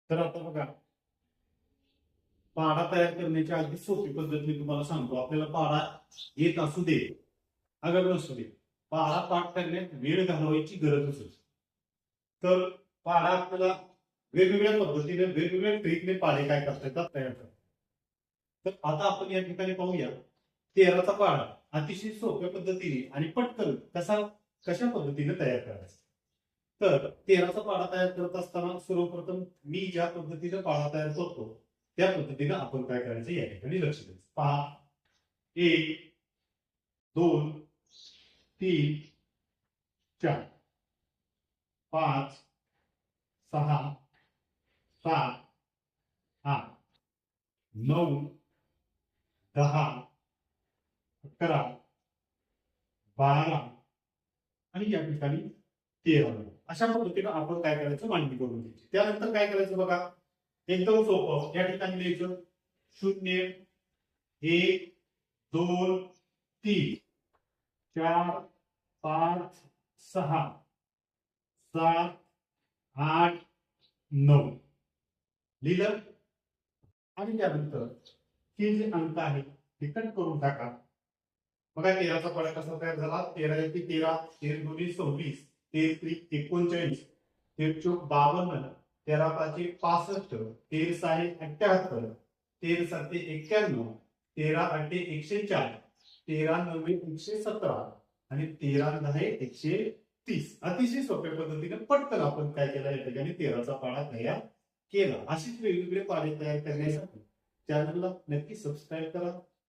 तर आता बघा, पाढा तयार करण्याची अगदी सोपी पद्धत मी तुम्हाला सांगतो. आपल्याला पाढा येत असू दे अगर नसू दे, पाढा पाठ करण्यात वेळ घालवायची गरजच नसते. तर पाढा आपल्याला वेगवेगळ्या पद्धतीने वेगवेगळ्या ट्रिकने पाढे काय करता येतात तयार करतात. तर आता आपण या ठिकाणी पाहूया 13चा पाढा अतिशय सोप्या पद्धतीने आणि पटकन कशा पद्धतीने तयार करायचा. तर 13चा पाढा तयार करत असताना सर्वप्रथम मी ज्या पद्धतीने पाढा तयार करतो त्या पद्धतीने आपण काय करायचं या ठिकाणी लक्ष द्यायचं. पहा, 1 2 3 4 5 6 7 8 9 10 11 12 आणि या ठिकाणी 13 अशा पद्धतीने आपण काय करायचं मांडणी करून घ्यायची. त्यानंतर काय करायचं बघा, एकदम सोपं. या ठिकाणी लिहायचं 0 1 2 3 4 5 6 7 8 9 लिहिलं. आणि त्यानंतर हे जे अंक आहे ते कट करून टाका. बघा 13चा पाढा कसा तयार झाला. 13 एके 13, 13 दुनी 26, 13 त्रिक 39, 13 चौक 52, 13 पाचे 65, 13 सहाे 78, 13 साते 91, 13 आठे 104, 13 नवे 117 आणि 13 दहे 130. अतिशय सोप्या पद्धतीने पटकन आपण काय केलं या ठिकाणी 13चा पाढा तयार केला. अशीच वेगवेगळे पाढे तयार करण्यासाठी चॅनलला नक्की सबस्क्राईब करा.